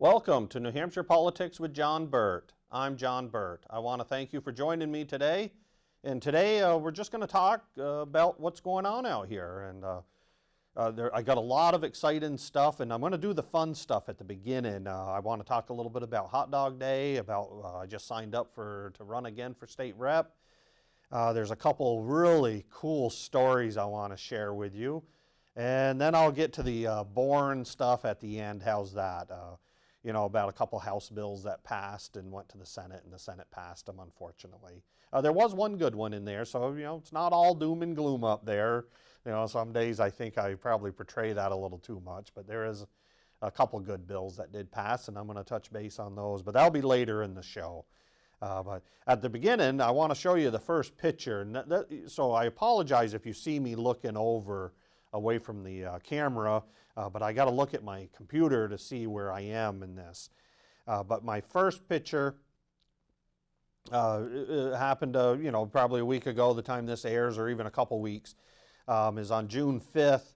Welcome to New Hampshire Politics with John Burt. I'm John Burt. I want to thank you for joining me today. And today we're just going to talk about what's going on out here. And I got a lot of exciting stuff, and I'm going to do the fun stuff at the beginning. I want to talk a little bit about Hot Dog Day, about I just signed up to run again for state rep. There's a couple really cool stories I want to share with you. And then I'll get to the boring stuff at the end. How's that? About a couple House bills that passed and went to the Senate, and the Senate passed them, unfortunately. There was one good one in there, so, it's not all doom and gloom up there. Some days I think I probably portray that a little too much, but there is a couple good bills that did pass, and I'm going to touch base on those, but that'll be later in the show. But at the beginning, I want to show you the first picture. So I apologize if you see me looking away from the camera, but I got to look at my computer to see where I am in this. But my first picture it happened, probably a week ago, the time this airs, or even a couple weeks, is on June 5th.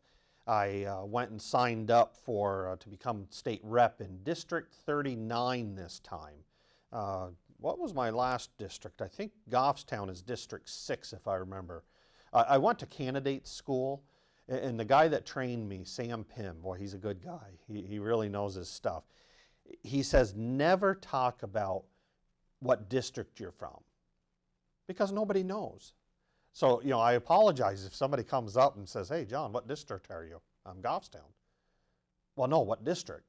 I went and signed up to become state rep in District 39 this time. What was my last district? I think Goffstown is District 6, if I remember. I went to candidate school. And the guy that trained me, Sam Pym, boy, he's a good guy. He really knows his stuff. He says, never talk about what district you're from, because nobody knows. So, I apologize if somebody comes up and says, hey, John, what district are you? I'm Goffstown. Well, no, what district?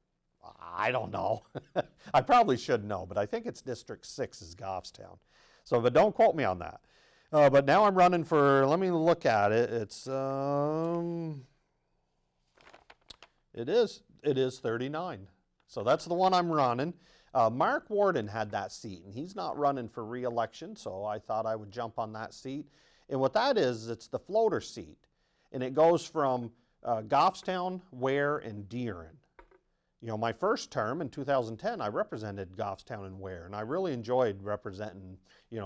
I don't know. I probably should know, but I think it's District 6 is Goffstown. So, but don't quote me on that. But now I'm running for, let me look at it. It is 39. So that's the one I'm running. Mark Warden had that seat, and he's not running for re-election, so I thought I would jump on that seat. And what that is, it's the floater seat. And it goes from Goffstown, Ware, and Deering. My first term in 2010, I represented Goffstown and Ware, and I really enjoyed representing,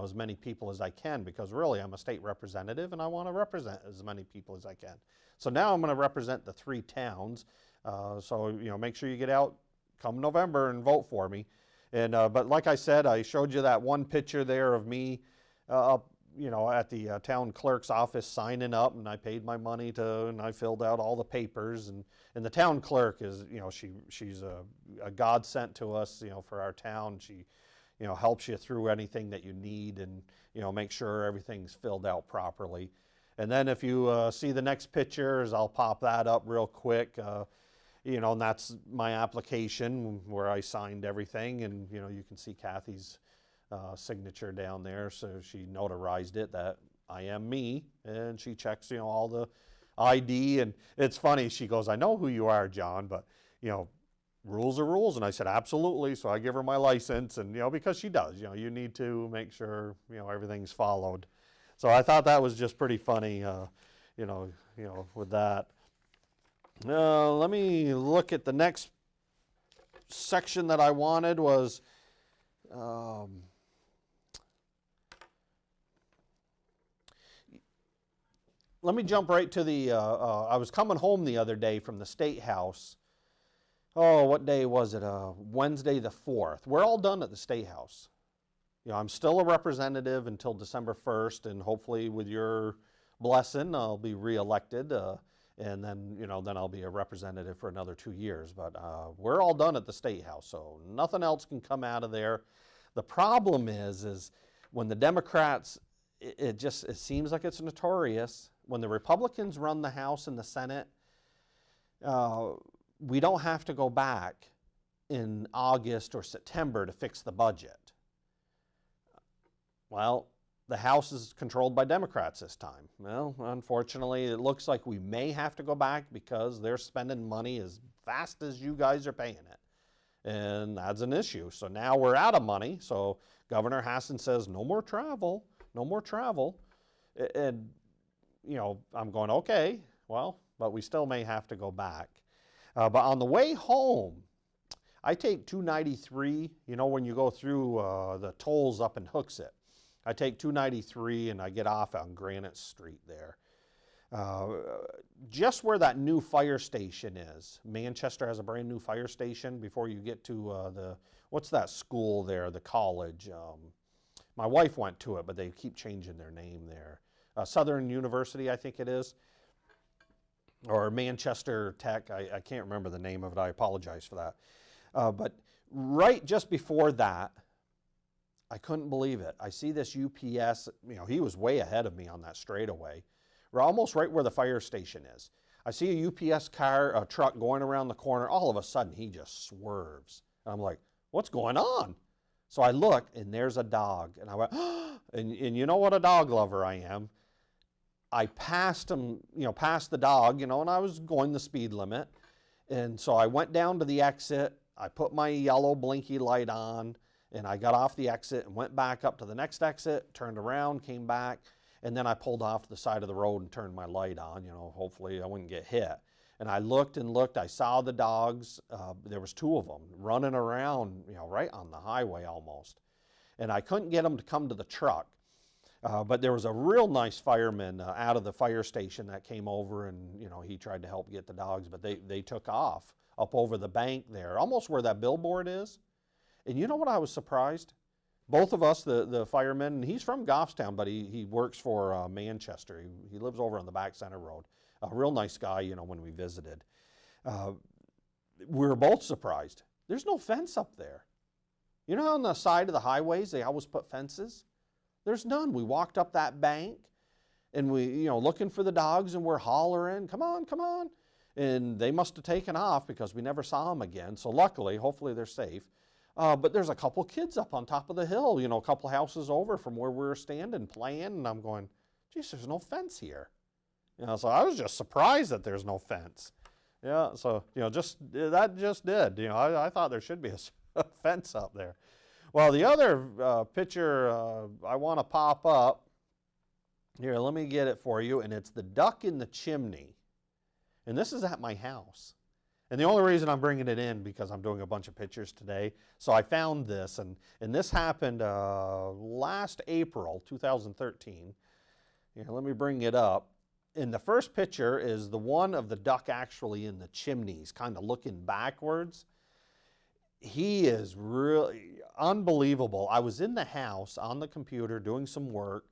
as many people as I can, because really I'm a state representative and I want to represent as many people as I can. So now I'm going to represent the three towns. So make sure you get out come November and vote for me. And but like I said, I showed you that one picture there of me up, at the town clerk's office signing up, and I paid my money and I filled out all the papers, and the town clerk is, she's a godsend to us, for our town. She, helps you through anything that you need, and, make sure everything's filled out properly. And then if you see the next pictures, I'll pop that up real quick, and that's my application where I signed everything, and, you can see Kathy's signature down there, so she notarized it that I am me, and she checks, all the ID. And it's funny, she goes, I know who you are, John, but, rules are rules. And I said, absolutely. So I give her my license, and, because she does, you need to make sure, everything's followed. So I thought that was just pretty funny, with that. Let me look at the next section that I wanted was, let me jump right to the, I was coming home the other day from the State House. Oh, what day was it? Wednesday the 4th. We're all done at the State House. I'm still a representative until December 1st, and hopefully with your blessing, I'll be reelected, and then, then I'll be a representative for another 2 years. But we're all done at the State House, so nothing else can come out of there. The problem is when the Democrats, it seems like it's notorious. When the Republicans run the House and the Senate, we don't have to go back in August or September to fix the budget. Well, the House is controlled by Democrats this time. Well, unfortunately, it looks like we may have to go back because they're spending money as fast as you guys are paying it. And that's an issue. So now we're out of money. So Governor Hassan says, no more travel, no more travel. And, I'm going, okay, well, but we still may have to go back. But on the way home, I take 293, when you go through the tolls up in Hooksett. I take 293 and I get off on Granite Street there. Just where that new fire station is. Manchester has a brand new fire station before you get to what's that school there, the college? My wife went to it, but they keep changing their name there. Southern University, I think it is, or Manchester Tech. I can't remember the name of it. I apologize for that. But right just before that, I couldn't believe it. I see this UPS, he was way ahead of me on that straightaway. We're almost right where the fire station is. I see a UPS truck going around the corner. All of a sudden, he just swerves. And I'm like, what's going on? So I look, and there's a dog. And I went, and you know what a dog lover I am. I passed him, past the dog, and I was going the speed limit. And so I went down to the exit. I put my yellow blinky light on, and I got off the exit and went back up to the next exit, turned around, came back, and then I pulled off to the side of the road and turned my light on, hopefully I wouldn't get hit. And I looked and looked. I saw the dogs. There was 2 of them running around, right on the highway almost. And I couldn't get them to come to the truck. But there was a real nice fireman out of the fire station that came over, and he tried to help get the dogs, but they took off up over the bank there, almost where that billboard is. And you know what I was surprised? Both of us, the firemen, and he's from Goffstown, but he works for Manchester. He lives over on the back center road. A real nice guy, when we visited. We were both surprised. There's no fence up there. You know how on the side of the highways they always put fences? There's none. We walked up that bank, and we, looking for the dogs, and we're hollering, come on, come on. And they must have taken off because we never saw them again. So luckily, hopefully they're safe. But there's a couple kids up on top of the hill, a couple houses over from where we were standing playing. And I'm going, geez, there's no fence here. So I was just surprised that there's no fence. Yeah, so, that just did. I thought there should be a fence up there. Well, the other picture I want to pop up, here, let me get it for you, and it's the duck in the chimney. And this is at my house. And the only reason I'm bringing it in because I'm doing a bunch of pictures today. So I found this, and this happened last April, 2013. Here, let me bring it up. And the first picture is the one of the duck actually in the chimneys, kind of looking backwards. He is really unbelievable. I was in the house on the computer doing some work,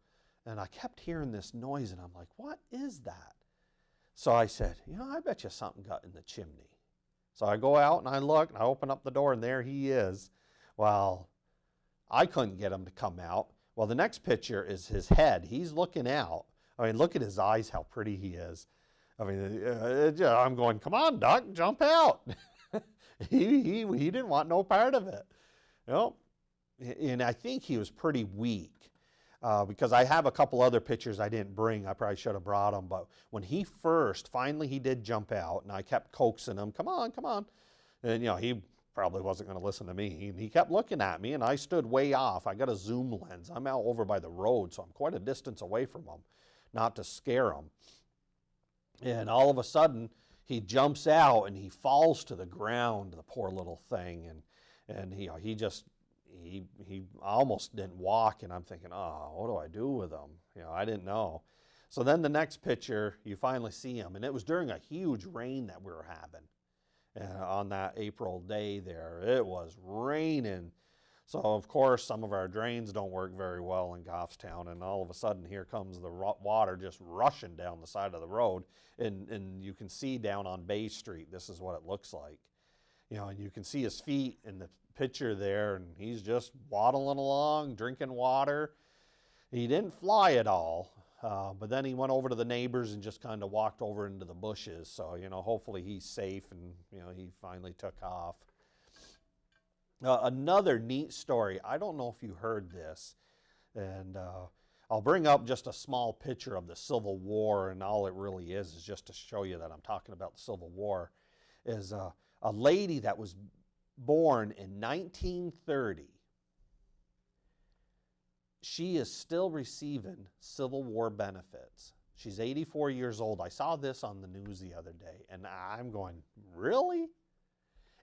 and I kept hearing this noise, and I'm like, what is that? So I said, I bet you something got in the chimney. So I go out and I look, and I open up the door, and there he is. Well, I couldn't get him to come out. Well, the next picture is his head. He's looking out. I mean, look at his eyes, how pretty he is. I mean, I'm going, come on, duck, jump out. He didn't want no part of it. And I think he was pretty weak because I have a couple other pictures I didn't bring. I probably should have brought them. But when finally he did jump out, and I kept coaxing him, come on, come on. And, he probably wasn't going to listen to me. And he kept looking at me, and I stood way off. I got a zoom lens. I'm out over by the road, so I'm quite a distance away from him, not to scare him. And all of a sudden, he jumps out and he falls to the ground, the poor little thing, and he almost didn't walk, and I'm thinking, oh, what do I do with him? I didn't know. So then the next picture, you finally see him, and it was during a huge rain that we were having on that April day there. It was raining. So, of course, some of our drains don't work very well in Goffstown, and all of a sudden here comes the water just rushing down the side of the road, and you can see down on Bay Street, this is what it looks like. And you can see his feet in the picture there, and he's just waddling along, drinking water. He didn't fly at all, but then he went over to the neighbors and just kind of walked over into the bushes. So, hopefully he's safe, and, he finally took off. Another neat story, I don't know if you heard this, and I'll bring up just a small picture of the Civil War, and all it really is just to show you that I'm talking about the Civil War, is a lady that was born in 1930. She is still receiving Civil War benefits. She's 84 years old. I saw this on the news the other day, and I'm going, really?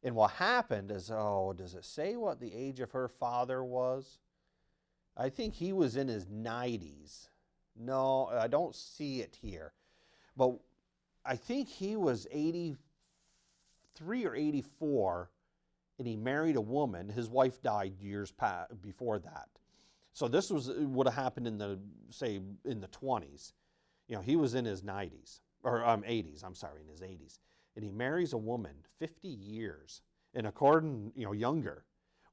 And what happened is, does it say what the age of her father was? I think he was in his 90s. No, I don't see it here. But I think he was 83 or 84, and he married a woman. His wife died years before that. So this would have happened in the 20s. You know, he was in his 90s, or 80s, I'm sorry, in his 80s. And he marries a woman 50 years, and according, younger.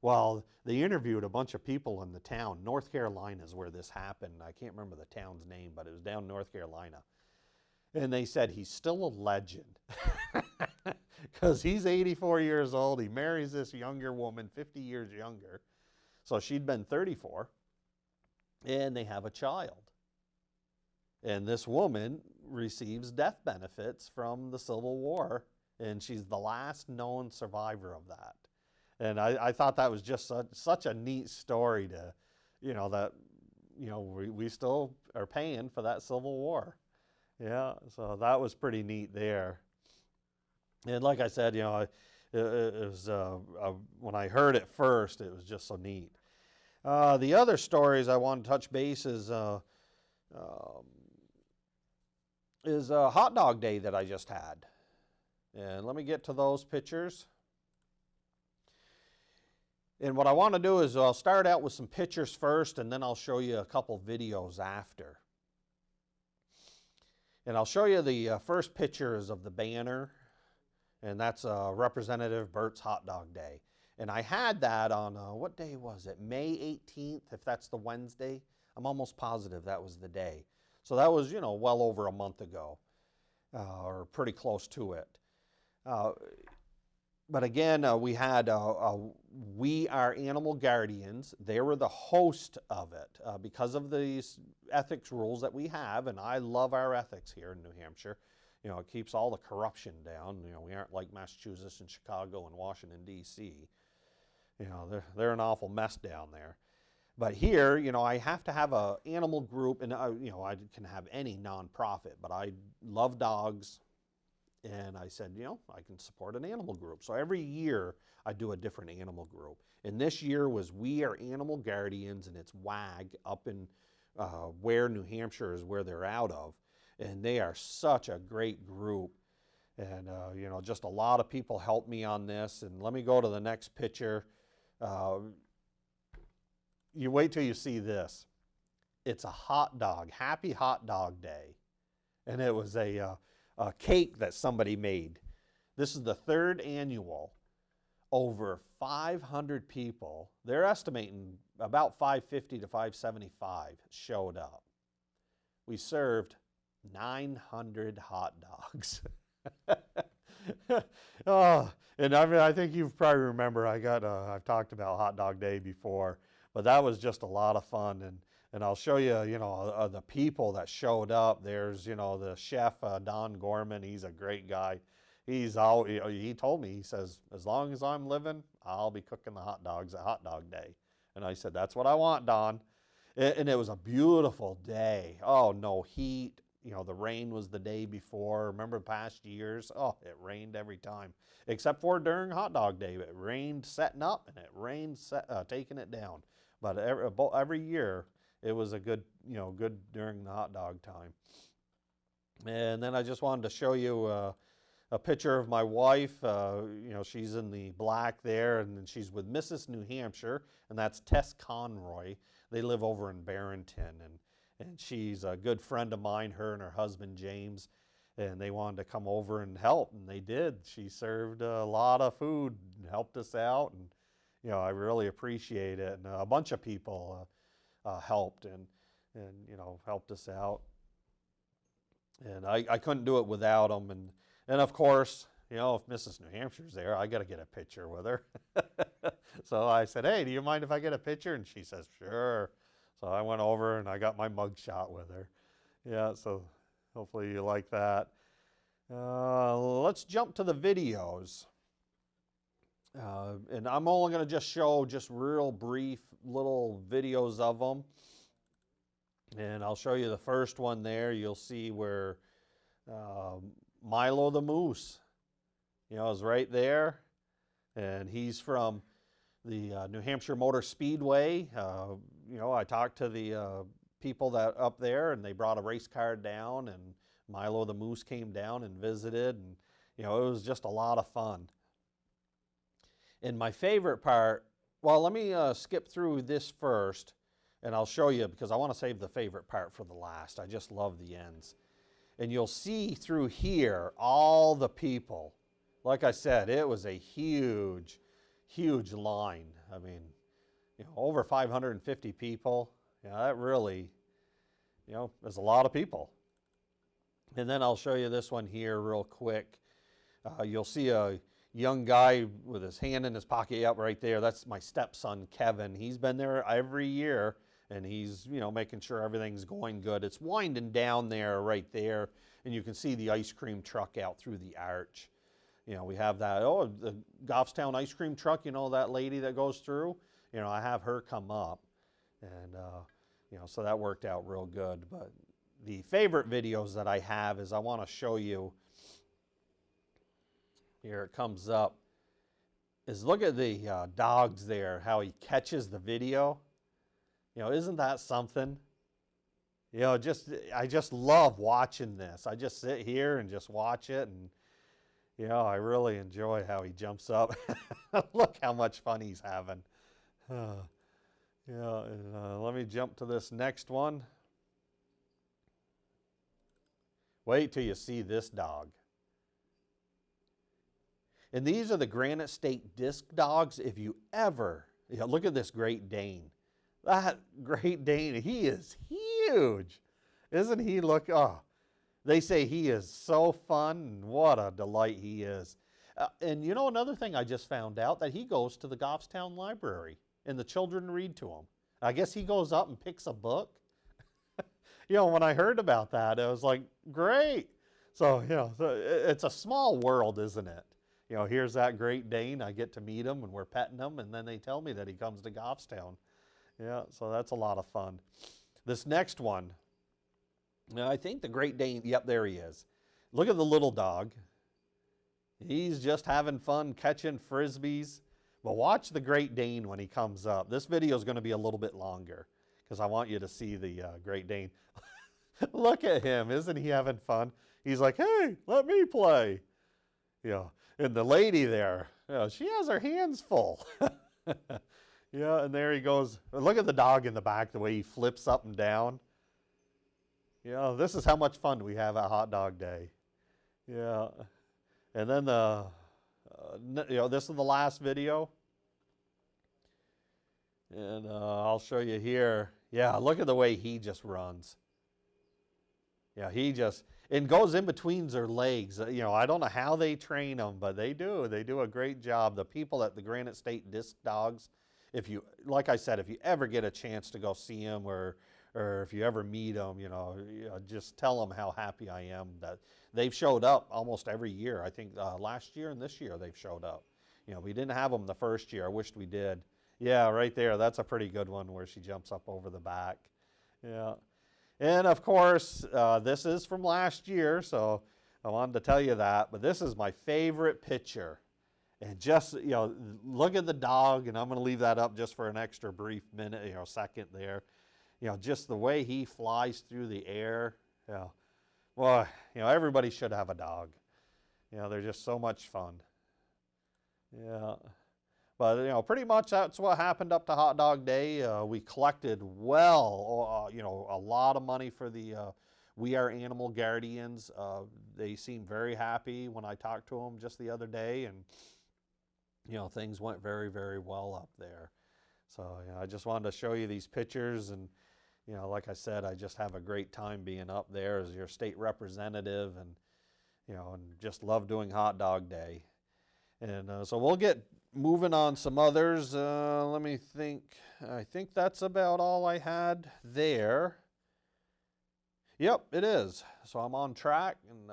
Well, they interviewed a bunch of people in the town. North Carolina is where this happened. I can't remember the town's name, but it was down in North Carolina. And they said he's still a legend because he's 84 years old. He marries this younger woman, 50 years younger. So she'd been 34, and they have a child. And this woman receives death benefits from the Civil War, and she's the last known survivor of that. And I thought that was just such a neat story to, we still are paying for that Civil War. Yeah, so that was pretty neat there. And like I said, it was, when I heard it first, it was just so neat. The other stories I want to touch base is Hot Dog Day that I just had. And let me get to those pictures. And what I want to do is I'll start out with some pictures first, and then I'll show you a couple videos after. And I'll show you the first pictures of the banner, and that's Representative Burt's Hot Dog Day. And I had that on, what day was it? May 18th, if that's the Wednesday. I'm almost positive that was the day. So that was, well over a month ago, or pretty close to it. But again, we had We Are Animal Guardians. They were the host of it because of these ethics rules that we have, and I love our ethics here in New Hampshire. It keeps all the corruption down. We aren't like Massachusetts and Chicago and Washington, D.C. They're an awful mess down there. But here, I have to have an animal group, and I can have any nonprofit, but I love dogs. And I said, I can support an animal group. So every year I do a different animal group. And this year was We Are Animal Guardians, and it's WAG up in Ware, New Hampshire is where they're out of. And they are such a great group. And, just a lot of people helped me on this. And let me go to the next picture. You wait till you see this. It's a hot dog, Happy Hot Dog Day. And it was a cake that somebody made. This is the third annual. Over 500 people, they're estimating about 550 to 575 showed up. We served 900 hot dogs. And I think you probably remember I've talked about Hot Dog Day before, but that was just a lot of fun. And I'll show you, the people that showed up. There's, the chef, Don Gorman. He's a great guy. He told me, he says, as long as I'm living, I'll be cooking the hot dogs at Hot Dog Day. And I said, that's what I want, Don. And it was a beautiful day. Oh, no heat. The rain was the day before. Remember past years? Oh, it rained every time. Except for during Hot Dog Day. It rained setting up, and it rained taking it down. But every year, it was a good during the hot dog time. And then I just wanted to show you a picture of my wife. She's in the black there, and then she's with Mrs. New Hampshire, and that's Tess Conroy. They live over in Barrington, and she's a good friend of mine, her and her husband, James, and they wanted to come over and help, and they did. She served a lot of food and helped us out, and I really appreciate it. And a bunch of people helped and helped us out. And I couldn't do it without them. And of course, if Mrs. New Hampshire's there, I got to get a picture with her. So I said, hey, do you mind if I get a picture? And she says, sure. So I went over and I got my mug shot with her. Yeah, so hopefully you like that. Let's jump to the videos. And I'm only going to just show real brief little videos of them. And I'll show you the first one there. You'll see where Milo the Moose, is right there. And he's from the New Hampshire Motor Speedway. I talked to the people that up there, and they brought a race car down, and Milo the moose came down and visited, and it was just a lot of fun. And my favorite part, well, let me skip through this first, and I'll show you, because I want to save the favorite part for the last. I just love the ends. And you'll see through here all the people. Like I said, it was a huge, huge line. I mean, over 550 people. That really, is a lot of people. And then I'll show you this one here real quick. You'll see a young guy with his hand in his pocket up right there. That's my stepson, Kevin. He's been there every year, and he's, making sure everything's going good. It's winding down there right there, and you can see the ice cream truck out through the arch. We have that, the Goffstown ice cream truck, that lady that goes through. I have her come up, and, so that worked out real good. But the favorite videos that I have is I want to show you, here it comes up, is look at the dogs there, how he catches the video. Isn't that something? I just love watching this. I just sit here and just watch it, and I really enjoy how he jumps up. Look how much fun he's having. Let me jump to this next one. Wait till you see this dog. And these are the Granite State Disc dogs. If you ever, look at this Great Dane. That Great Dane, he is huge. Isn't he? Look, they say he is so fun, and what a delight he is. And another thing I just found out, that he goes to the Goffstown Library, and the children read to him. I guess he goes up and picks a book. When I heard about that, I was like, great. So, it's a small world, isn't it? Here's that Great Dane. I get to meet him, and we're petting him, and then they tell me that he comes to Goffstown. So that's a lot of fun. This next one, I think the Great Dane, yep, there he is. Look at the little dog. He's just having fun catching Frisbees. But watch the Great Dane when he comes up. This video is going to be a little bit longer, because I want you to see the Great Dane. Look at him. Isn't he having fun? He's like, hey, let me play. And the lady there, she has her hands full. And there he goes. Look at the dog in the back, the way he flips up and down. This is how much fun we have at Hot Dog Day. And then this is the last video. And I'll show you here. Look at the way he just runs. He just, and goes in between their legs. I don't know how they train them, but they do. They do a great job. The people at the Granite State Disc Dogs, like I said, if you ever get a chance to go see them, or if you ever meet them, just tell them how happy I am that they've showed up almost every year. I think last year and this year they've showed up. We didn't have them the first year. I wished we did. Right there. That's a pretty good one where she jumps up over the back. And of course, this is from last year, so I wanted to tell you that. But this is my favorite picture. And just, look at the dog, and I'm going to leave that up just for an extra brief minute, second there. Just the way he flies through the air. Well, everybody should have a dog. They're just so much fun. But, pretty much that's what happened up to Hot Dog Day. We collected a lot of money for the We Are Animal Guardians. They seemed very happy when I talked to them just the other day, and, things went very, very well up there. So, I just wanted to show you these pictures, and, like I said, I just have a great time being up there as your state representative, and, and just love doing Hot Dog Day. And so we'll get moving on some others. Let me think. I think that's about all I had there. Yep, it is. So I'm on track. And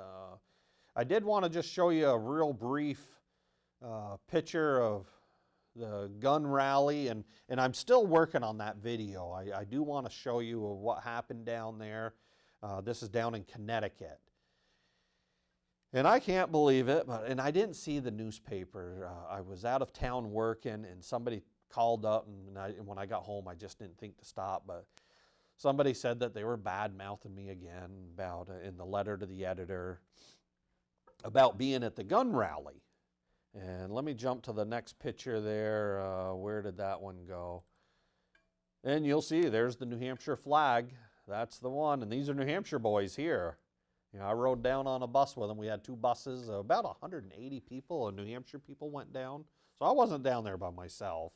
I did want to just show you a real brief picture of the gun rally. And I'm still working on that video. I do want to show you what happened down there. This is down in Connecticut. And I can't believe it, and I didn't see the newspaper. I was out of town working, and somebody called up, and when I got home, I just didn't think to stop. But somebody said that they were bad-mouthing me again about, in the letter to the editor, about being at the gun rally. And let me jump to the next picture there. Where did that one go? And you'll see there's the New Hampshire flag. That's the one. And these are New Hampshire boys here. You know, I rode down on a bus with them. We had two buses. About 180 people, New Hampshire people, went down. So I wasn't down there by myself.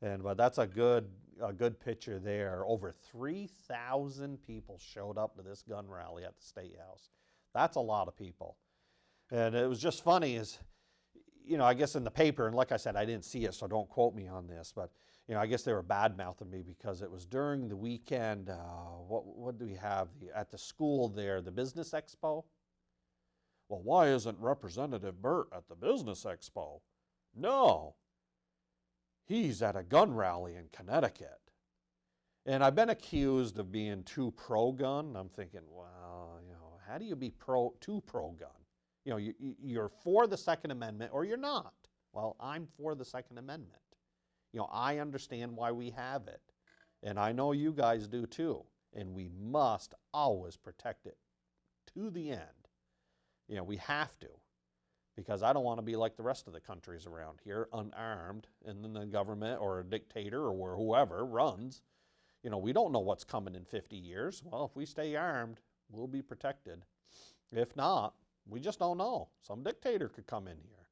But that's a good picture there. Over 3,000 people showed up to this gun rally at the State House. That's a lot of people. And it was just funny is, you know, I guess in the paper, and like I said, I didn't see it, so don't quote me on this, but, you know, I guess they were bad-mouthing me because it was during the weekend. What do we have at the school there, the Business Expo? Well, why isn't Representative Burt at the Business Expo? No, he's at a gun rally in Connecticut. And I've been accused of being too pro-gun. I'm thinking, well, you know, how do you be too pro-gun? You know, you're for the Second Amendment or you're not. Well, I'm for the Second Amendment. You know, I understand why we have it. And I know you guys do too. And we must always protect it to the end. You know, we have to. Because I don't want to be like the rest of the countries around here, unarmed, and then the government or a dictator or whoever runs. You know, we don't know what's coming in 50 years. Well, if we stay armed, we'll be protected. If not, we just don't know. Some dictator could come in here.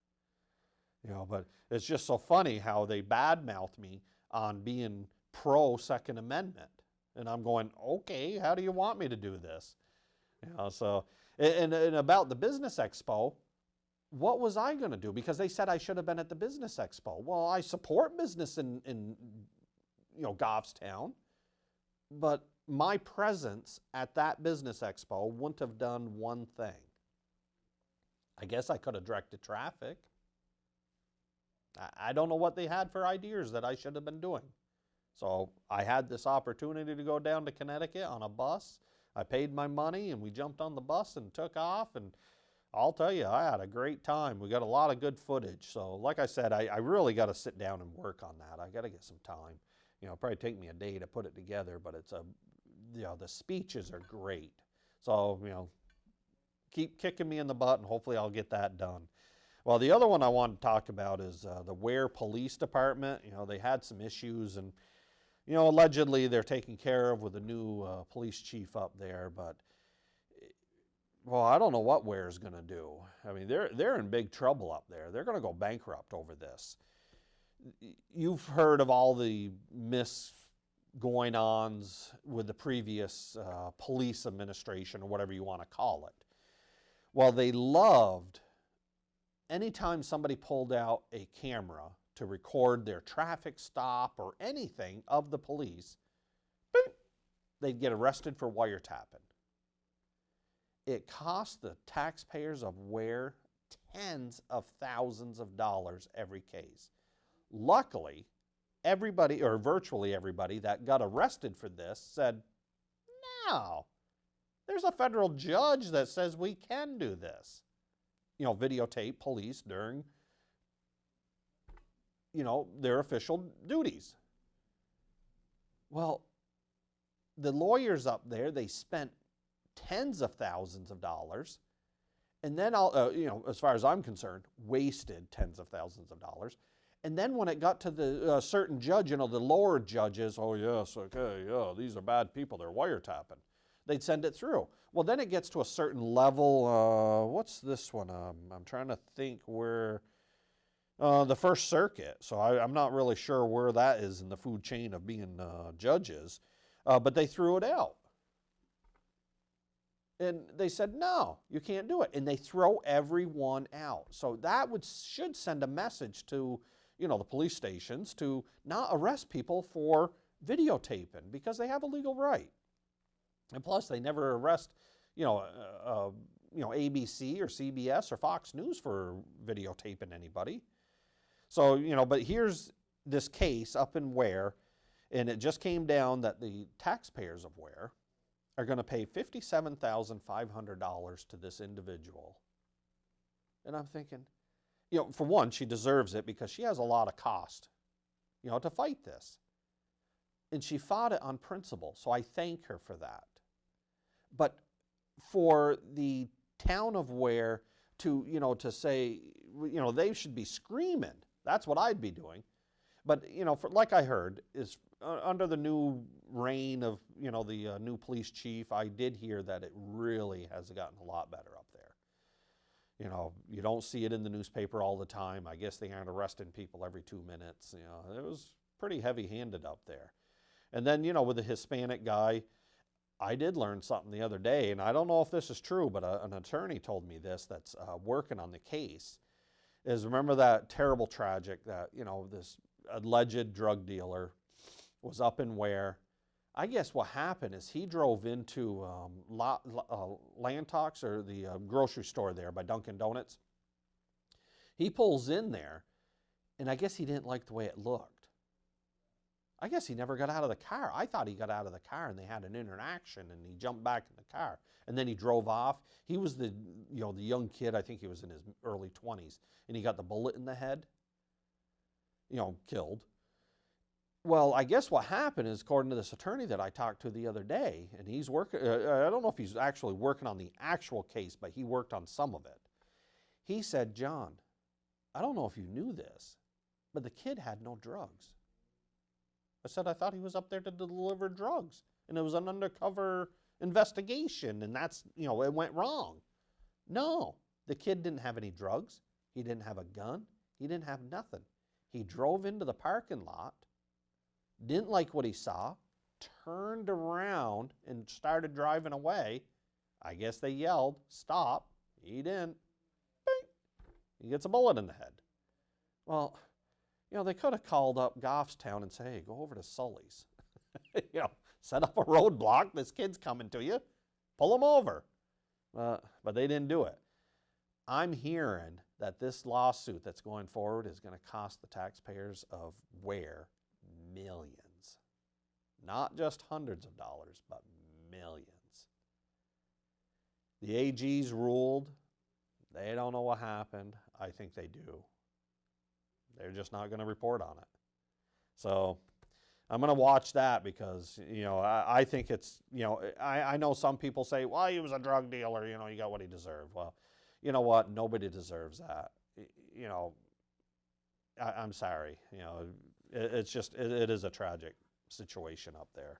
You know, but it's just so funny how they badmouth me on being pro-Second Amendment. And I'm going, okay, how do you want me to do this? You know, so, and about the Business Expo, what was I going to do? Because they said I should have been at the Business Expo. Well, I support business in you know, Goffstown, but my presence at that Business Expo wouldn't have done one thing. I guess I could have directed traffic. I don't know what they had for ideas that I should have been doing. So I had this opportunity to go down to Connecticut on a bus. I paid my money and we jumped on the bus and took off, and I'll tell you, I had a great time. We got a lot of good footage. So like I said, I really got to sit down and work on that. I got to get some time. You know, it'll probably take me a day to put it together, but it's you know, the speeches are great. So, you know, keep kicking me in the butt and hopefully I'll get that done. Well, the other one I want to talk about is the Ware Police Department. You know, they had some issues, and, you know, allegedly they're taken care of with a new police chief up there, but, well, I don't know what Ware's going to do. I mean, they're in big trouble up there. They're going to go bankrupt over this. You've heard of all the going-ons with the previous police administration, or whatever you want to call it. Well, they loved anytime somebody pulled out a camera to record their traffic stop or anything of the police, boop, they'd get arrested for wiretapping. It cost the taxpayers of Ware tens of thousands of dollars every case. Luckily, everybody, or virtually everybody, that got arrested for this said, no, there's a federal judge that says we can do this. You know, videotape police during, you know, their official duties. Well, the lawyers up there, they spent tens of thousands of dollars, and then, you know, as far as I'm concerned, wasted tens of thousands of dollars. And then when it got to the certain judge, you know, the lower judges, oh yes, okay, yeah, these are bad people, they're wiretapping. They'd send it through. Well, then it gets to a certain level. What's this one? I'm trying to think where, the First Circuit. So I'm not really sure where that is in the food chain of being judges. But they threw it out. And they said, no, you can't do it. And they throw everyone out. So that should send a message to, you know, the police stations to not arrest people for videotaping, because they have a legal right. And plus, they never arrest, you know, ABC or CBS or Fox News for videotaping anybody. So, you know, but here's this case up in Ware, and it just came down that the taxpayers of Ware are going to pay $57,500 to this individual. And I'm thinking, you know, for one, she deserves it because she has a lot of cost, you know, to fight this. And she fought it on principle, so I thank her for that. But for the town of Ware to say, they should be screaming. That's what I'd be doing. But, like I heard, is under the new reign of, the new police chief, I did hear that it really has gotten a lot better up there. You don't see it in the newspaper all the time. I guess they aren't arresting people every 2 minutes. It was pretty heavy-handed up there. And then, with the Hispanic guy, I did learn something the other day, and I don't know if this is true, but an attorney told me this that's working on the case, is remember that terrible tragic that, this alleged drug dealer was up in Ware. I guess what happened is he drove into Lantox, or the grocery store there by Dunkin' Donuts. He pulls in there, and I guess he didn't like the way it looked. I guess he never got out of the car. I thought he got out of the car and they had an interaction and he jumped back in the car. And then he drove off. He was the young kid, I think he was in his early 20s, and he got the bullet in the head, killed. Well, I guess what happened is, according to this attorney that I talked to the other day, and he's working, I don't know if he's actually working on the actual case, but he worked on some of it. He said, John, I don't know if you knew this, but the kid had no drugs. I said, I thought he was up there to deliver drugs, and it was an undercover investigation, and that's, it went wrong. No, the kid didn't have any drugs. He didn't have a gun. He didn't have nothing. He drove into the parking lot, didn't like what he saw, turned around and started driving away. I guess they yelled, stop. He didn't. Bing. He gets a bullet in the head. Well, they could have called up Goffstown and said, hey, go over to Sully's. Set up a roadblock. This kid's coming to you. Pull him over. But they didn't do it. I'm hearing that this lawsuit that's going forward is going to cost the taxpayers of Ware millions. Not just hundreds of dollars, but millions. The AG's ruled. They don't know what happened. I think they do. They're just not going to report on it. So I'm going to watch that because, I think it's, I know some people say, well, he was a drug dealer, he got what he deserved. Well, you know what? Nobody deserves that. I'm sorry. It's just, it is a tragic situation up there,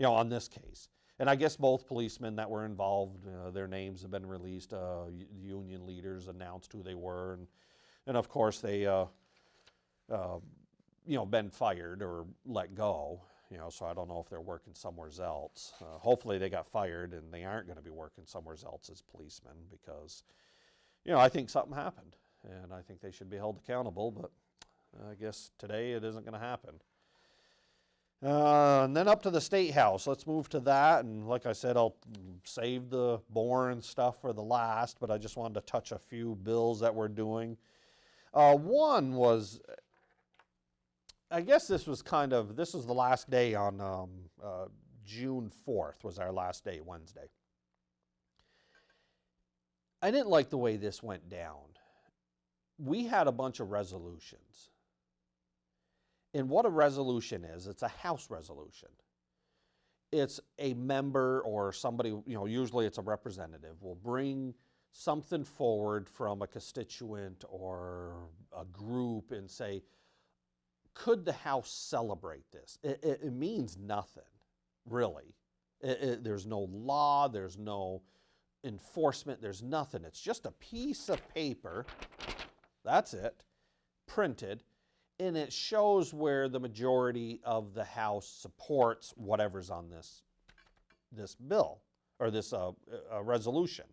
on this case. And I guess both policemen that were involved, their names have been released. Union leaders announced who they were. And of course, they, been fired or let go, so I don't know if they're working somewhere else. Hopefully they got fired and they aren't going to be working somewhere else as policemen because, I think something happened and I think they should be held accountable, but I guess today it isn't going to happen. And then up to the State House. Let's move to that. And like I said, I'll save the boring stuff for the last, but I just wanted to touch a few bills that we're doing. One was, I guess this was the last day on June 4th was our last day, Wednesday. I didn't like the way this went down. We had a bunch of resolutions. And what a resolution is, it's a House resolution. It's a member or somebody, usually it's a representative, will bring something forward from a constituent or a group and say, could the House celebrate this? It means nothing, really. There's no law, there's no enforcement, there's nothing. It's just a piece of paper, that's it, printed, and it shows where the majority of the House supports whatever's on this bill or this resolution.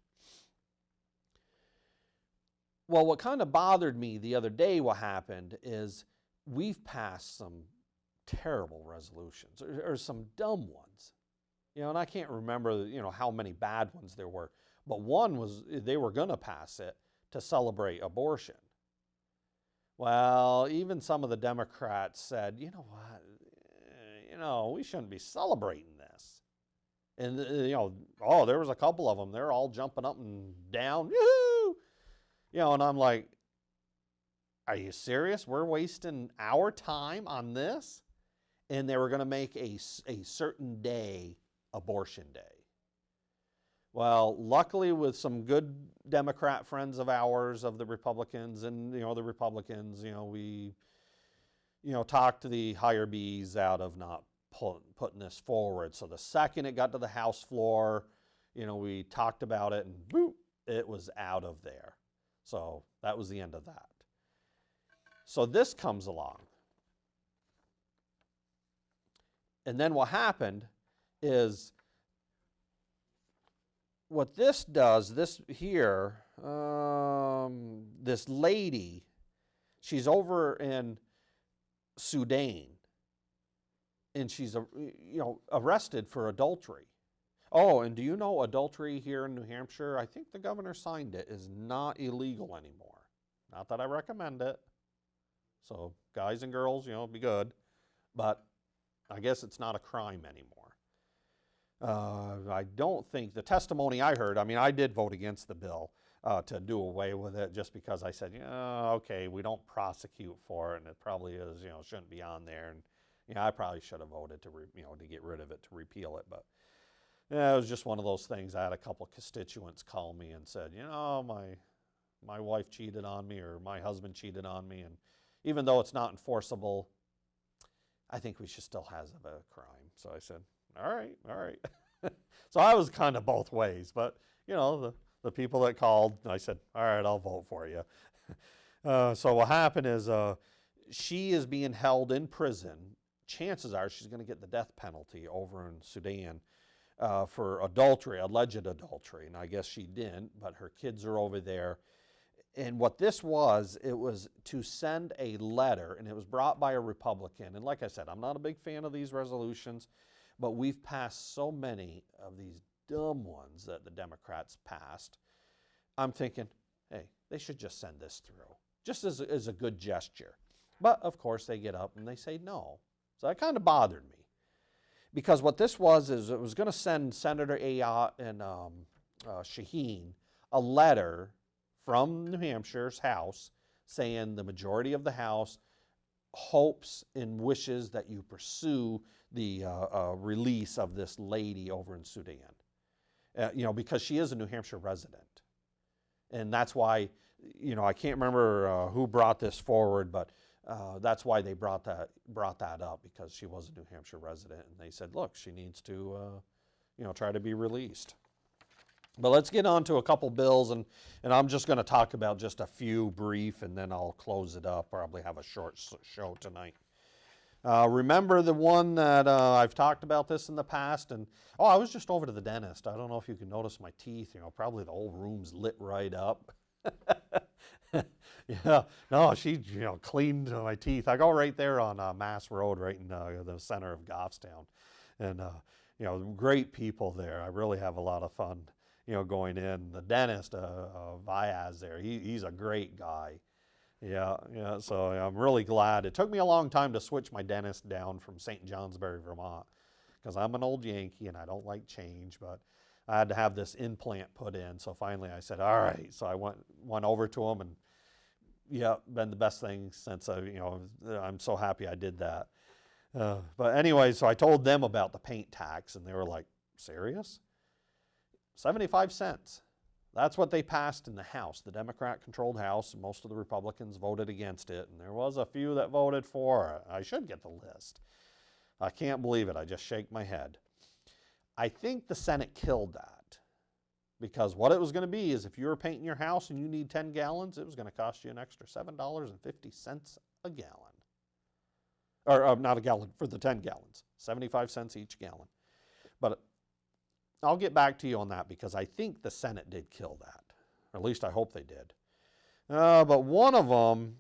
Well, what kind of bothered me the other day, what happened is we've passed some terrible resolutions or some dumb ones. And I can't remember, how many bad ones there were. But one was they were going to pass it to celebrate abortion. Well, even some of the Democrats said, you know what, we shouldn't be celebrating this. And, there was a couple of them. They're all jumping up and down. Yoo-hoo! And I'm like, are you serious? We're wasting our time on this? and they were going to make a certain day abortion day. Well, luckily with some good Democrat friends of ours, of the Republicans, and the Republicans, we talked the higher bees out of not putting this forward. So the second it got to the House floor, we talked about it, and boop, it was out of there. So that was the end of that. So this comes along. And then what happened is, what this does, this here, this lady, she's over in Sudan, and she's arrested for adultery. Oh, and do you know adultery here in New Hampshire, I think the governor signed it, is not illegal anymore. Not that I recommend it. So guys and girls, be good. But I guess it's not a crime anymore. I don't think, the testimony I heard, I did vote against the bill to do away with it, just because I said, okay, we don't prosecute for it, and it probably is, shouldn't be on there. And I probably should have voted to get rid of it, to repeal it. But it was just one of those things. I had a couple constituents call me and said, my wife cheated on me, or my husband cheated on me, and even though it's not enforceable, I think we should still have a crime. So I said, all right. So I was kind of both ways, but the people that called, I said, all right, I'll vote for you. So what happened is, she is being held in prison. Chances are she's going to get the death penalty over in Sudan for adultery, alleged adultery. And I guess she didn't, but her kids are over there. And what this was, it was to send a letter, and it was brought by a Republican. And like I said, I'm not a big fan of these resolutions, but we've passed so many of these dumb ones that the Democrats passed. I'm thinking, hey, they should just send this through, just as a good gesture. But of course they get up and they say no. So that kind of bothered me, because what this was is, it was going to send Senator Ayotte and Shaheen a letter from New Hampshire's House saying the majority of the House hopes and wishes that you pursue the release of this lady over in Sudan. Because she is a New Hampshire resident. And that's why, I can't remember who brought this forward, but that's why they brought that up, because she was a New Hampshire resident. And they said, look, she needs to, try to be released. But let's get on to a couple bills, and I'm just going to talk about just a few brief, and then I'll close it up. Probably have a short show tonight. Remember the one that I've talked about this in the past, and I was just over to the dentist. I don't know if you can notice my teeth. Probably the whole room's lit right up. Yeah, no, she cleaned my teeth. I go right there on Mass Road, right in the center of Goffstown, and great people there. I really have a lot of fun. Going in. The dentist, Viaz there, he's a great guy. Yeah, so I'm really glad. It took me a long time to switch my dentist down from St. Johnsbury, Vermont, because I'm an old Yankee and I don't like change, but I had to have this implant put in. So finally I said, all right. So I went over to him, and been the best thing since I'm so happy I did that. But anyway, so I told them about the paint tax, and they were like, serious? 75 cents. That's what they passed in the House, the Democrat-controlled House. Most of the Republicans voted against it, and there was a few that voted for it. I should get the list. I can't believe it. I just shake my head. I think the Senate killed that, because what it was going to be is, if you were painting your house and you need 10 gallons, it was going to cost you an extra $7.50 a gallon. Or not a gallon, for the 10 gallons. 75 cents each gallon. But I'll get back to you on that, because I think the Senate did kill that. Or at least I hope they did. But one of them,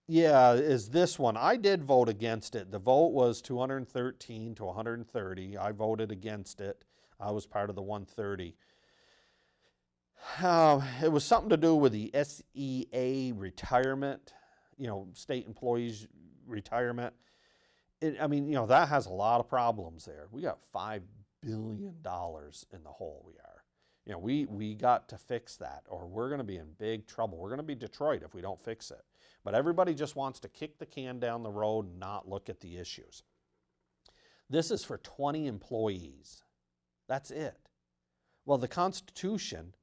is this one. I did vote against it. The vote was 213 to 130. I voted against it. I was part of the 130. It was something to do with the SEA retirement, state employees' retirement. That has a lot of problems there. We got $5 billion in the hole, we are. You know, we got to fix that, or we're going to be in big trouble. We're going to be Detroit if we don't fix it. But everybody just wants to kick the can down the road and not look at the issues. This is for 20 employees. That's it. Well, the Constitution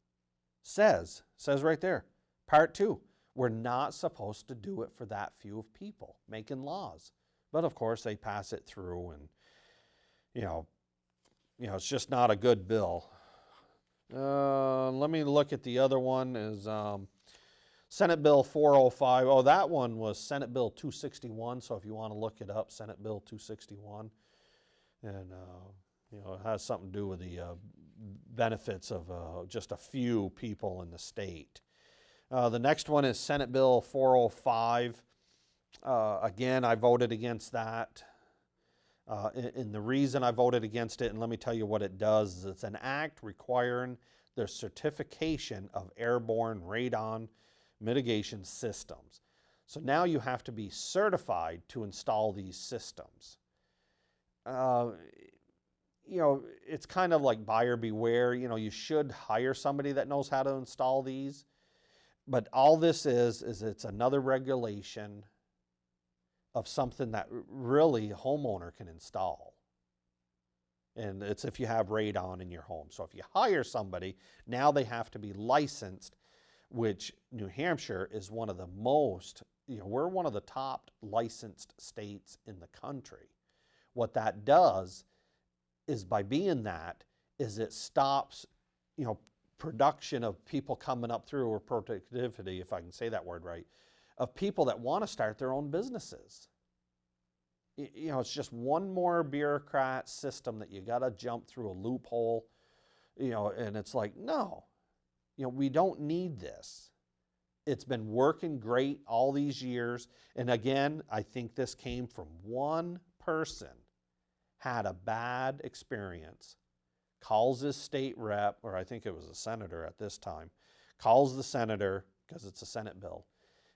says right there, Part 2, we're not supposed to do it for that few of people, making laws. But of course, they pass it through, and you know, it's just not a good bill. Let me look at the other one. Is Senate Bill 405. Oh, that one was Senate Bill 261. So if you want to look it up, Senate Bill 261, and it has something to do with the benefits of just a few people in the state. The next one is Senate Bill 405. Again, I voted against that. And the reason I voted against it, and let me tell you what it does, is it's an act requiring the certification of airborne radon mitigation systems. So now you have to be certified to install these systems. It's kind of like buyer beware. You should hire somebody that knows how to install these. But all this is it's another regulation of something that really a homeowner can install. And it's if you have radon in your home. So if you hire somebody, now they have to be licensed, which New Hampshire is one of the most, we're one of the top licensed states in the country. What that does is by being that, is it stops, production of people coming up through, or productivity, if I can say that word right, of people that want to start their own businesses. It's just one more bureaucrat system that you got to jump through a loophole, and it's like, no, we don't need this. It's been working great all these years. And again, I think this came from one person, had a bad experience, calls his state rep, or I think it was a senator at this time, calls the senator, because it's a Senate bill,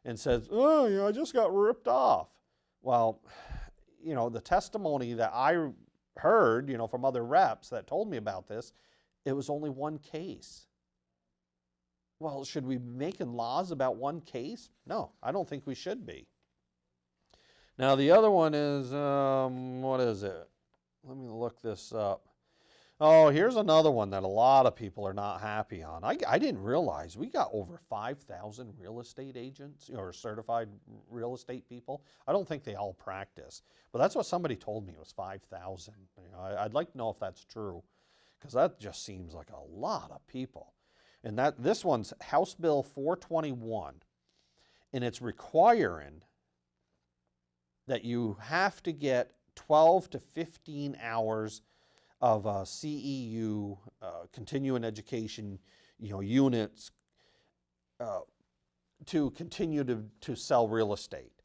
and says, oh, I just got ripped off. Well, the testimony that I heard, from other reps that told me about this, it was only one case. Well, should we be making laws about one case? No, I don't think we should be. Now, the other one is, what is it? Let me look this up. Oh, here's another one that a lot of people are not happy on. I didn't realize we got over 5,000 real estate agents or certified real estate people. I don't think they all practice, but that's what somebody told me, it was 5,000. I'd like to know if that's true, because that just seems like a lot of people. And this one's House Bill 421, and it's requiring that you have to get 12 to 15 hours of CEU, continuing education, units to continue to sell real estate.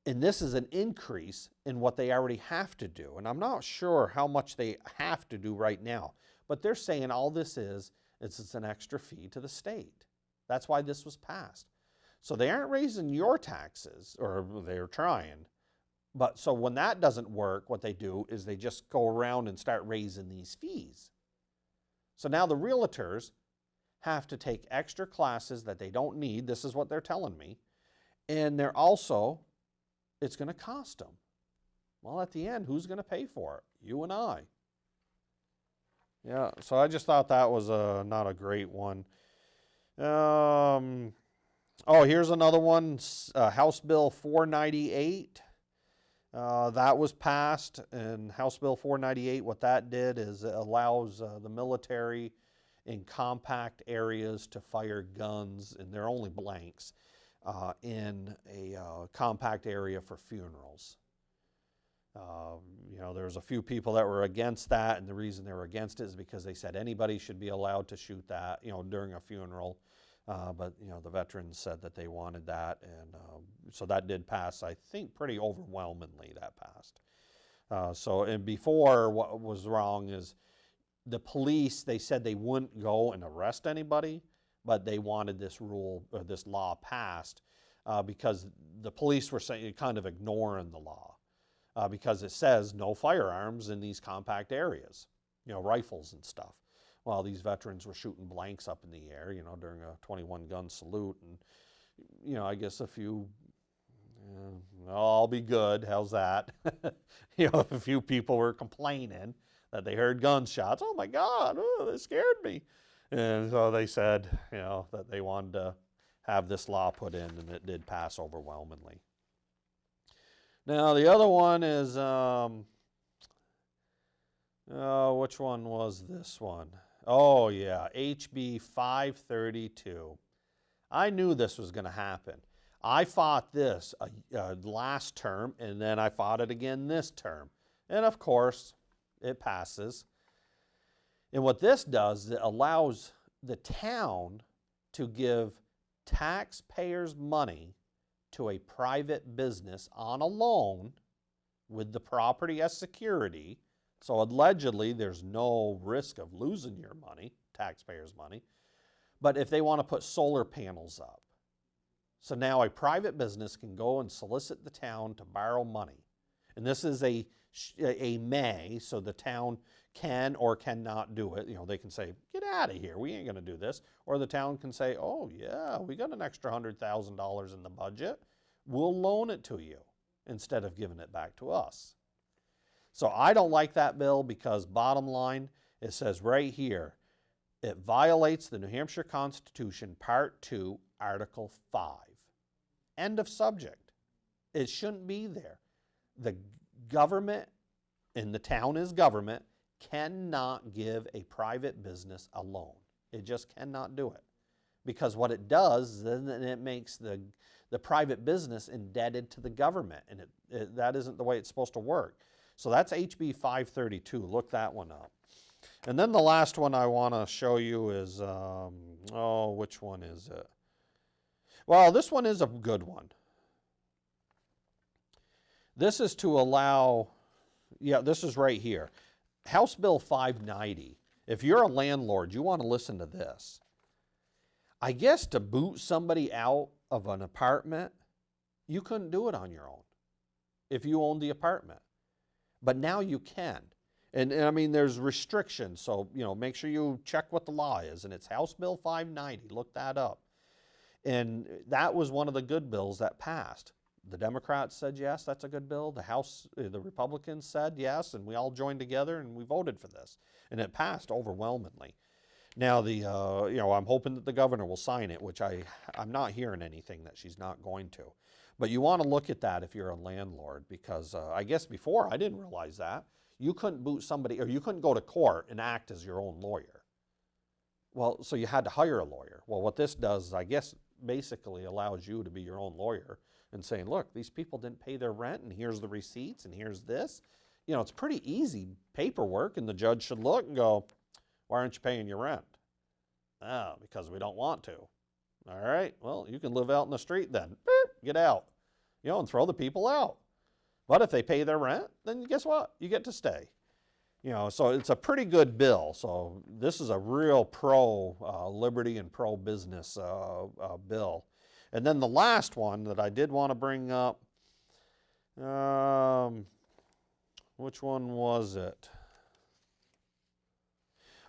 And this is an increase in what they already have to do. And I'm not sure how much they have to do right now, but they're saying all this is it's an extra fee to the state. That's why this was passed. So they aren't raising your taxes, or they're trying. But so when that doesn't work, what they do is they just go around and start raising these fees. So now the realtors have to take extra classes that they don't need. This is what they're telling me. And they're also, it's going to cost them. Well, at the end, who's going to pay for it? You and I. Yeah, so I just thought that was not a great one. Oh, here's another one, House Bill 498. That was passed, and House Bill 498, what that did is it allows the military in compact areas to fire guns, and they're only blanks, in a compact area for funerals. There's a few people that were against that, and the reason they were against it is because they said anybody should be allowed to shoot that, during a funeral. But the veterans said that they wanted that, and so that did pass. I think pretty overwhelmingly that passed. And before, what was wrong is the police. They said they wouldn't go and arrest anybody, but they wanted this rule or this law passed because the police were saying kind of ignoring the law because it says no firearms in these compact areas, rifles and stuff. Well, these veterans were shooting blanks up in the air, during a 21-gun salute. And, I guess a few, I'll be good, how's that? A few people were complaining that they heard gunshots. Oh my God, they scared me. And so they said, that they wanted to have this law put in, and it did pass overwhelmingly. Now, the other one is, which one was this one? Oh, yeah, HB 532. I knew this was going to happen. I fought this last term, and then I fought it again this term. And, of course, it passes. And what this does is it allows the town to give taxpayers' money to a private business on a loan with the property as security. So allegedly, there's no risk of losing your money, taxpayers' money. But if they want to put solar panels up. So now a private business can go and solicit the town to borrow money. And this is a may, so the town can or cannot do it. They can say, get out of here, we ain't going to do this. Or the town can say, oh yeah, we got an extra $100,000 in the budget. We'll loan it to you instead of giving it back to us. So I don't like that bill because bottom line, it says right here, it violates the New Hampshire Constitution, Part 2, Article 5. End of subject. It shouldn't be there. The government, and the town is government, cannot give a private business a loan. It just cannot do it. Because what it does, then it makes the private business indebted to the government, and that isn't the way it's supposed to work. So that's HB 532. Look that one up. And then the last one I want to show you is, which one is it? Well, this one is a good one. This is to allow, this is right here. House Bill 590. If you're a landlord, you want to listen to this. I guess to boot somebody out of an apartment, you couldn't do it on your own if you owned the apartment. But now you can. And I mean, there's restrictions, so, make sure you check what the law is, and it's House Bill 590. Look that up. And that was one of the good bills that passed. The Democrats said, yes, that's a good bill. The Republicans said, yes, and we all joined together and we voted for this. And it passed overwhelmingly. Now, I'm hoping that the governor will sign it, which I'm not hearing anything that she's not going to. But you want to look at that if you're a landlord, because I guess before I didn't realize that. You couldn't boot somebody, or you couldn't go to court and act as your own lawyer. Well, so you had to hire a lawyer. Well, what this does, I guess, basically allows you to be your own lawyer and saying, look, these people didn't pay their rent, and here's the receipts, and here's this. It's pretty easy paperwork, and the judge should look and go, why aren't you paying your rent? Oh, because we don't want to. All right, well, you can live out in the street then. Get out, and throw the people out. But if they pay their rent, then guess what? You get to stay. So it's a pretty good bill. So this is a real pro-liberty and pro-business bill. And then the last one that I did want to bring up, which one was it?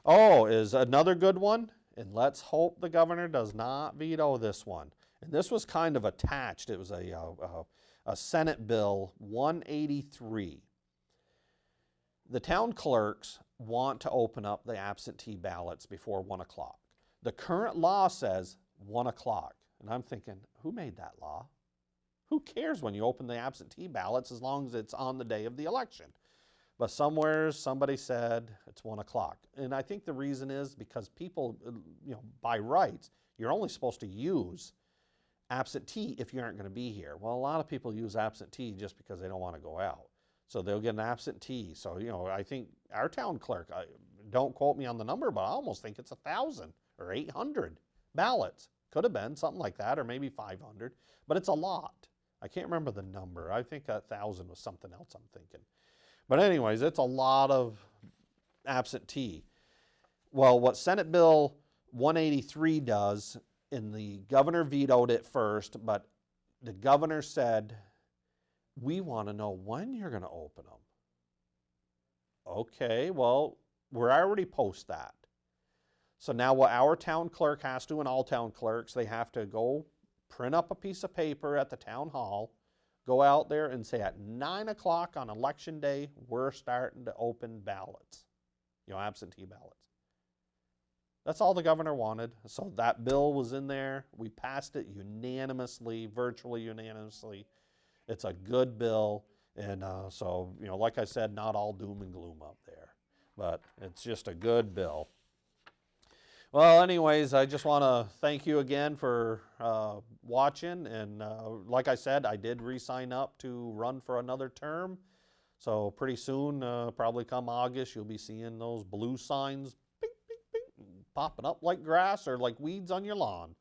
Oh, is another good one. And let's hope the governor does not veto this one. And this was kind of attached. It was a Senate Bill 183. The town clerks want to open up the absentee ballots before 1 o'clock. The current law says 1 o'clock. And I'm thinking, who made that law? Who cares when you open the absentee ballots as long as it's on the day of the election? But somebody said it's 1 o'clock. And I think the reason is because people, by rights, you're only supposed to use absentee if you aren't going to be here. Well, a lot of people use absentee just because they don't want to go out. So they'll get an absentee. So, I think our town clerk, don't quote me on the number, but I almost think it's 1,000 or 800 ballots. Could have been something like that, or maybe 500, but it's a lot. I can't remember the number. I think 1,000 was something else I'm thinking. But anyways, it's a lot of absentee. Well, what Senate Bill 183 does, and the governor vetoed it first, but the governor said, we want to know when you're going to open them. Okay, well, we're already post that. So now what our town clerk has to, and all town clerks, they have to go print up a piece of paper at the town hall, go out there and say at 9 o'clock on election day, we're starting to open ballots, absentee ballots. That's all the governor wanted. So that bill was in there. We passed it unanimously, virtually unanimously. It's a good bill. And so, like I said, not all doom and gloom up there. But it's just a good bill. Well, anyways, I just want to thank you again for watching. And like I said, I did re-sign up to run for another term. So pretty soon, probably come August, you'll be seeing those blue signs popping up like grass or like weeds on your lawn.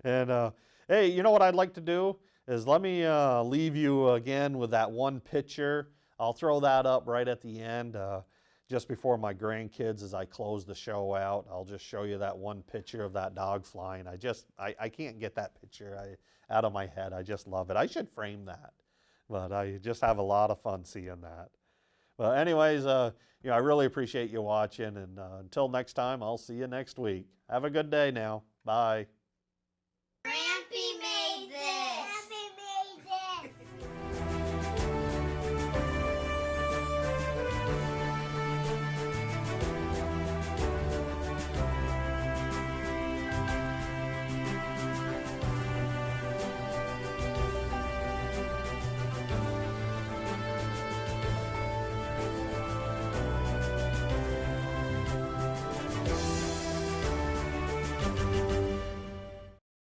And hey, you know what I'd like to do is let me leave you again with that one picture. I'll throw that up right at the end just before my grandkids as I close the show out. I'll just show you that one picture of that dog flying. I can't get that picture out of my head. I just love it. I should frame that, but I just have a lot of fun seeing that. Well, anyways, I really appreciate you watching, and until next time, I'll see you next week. Have a good day now. Bye.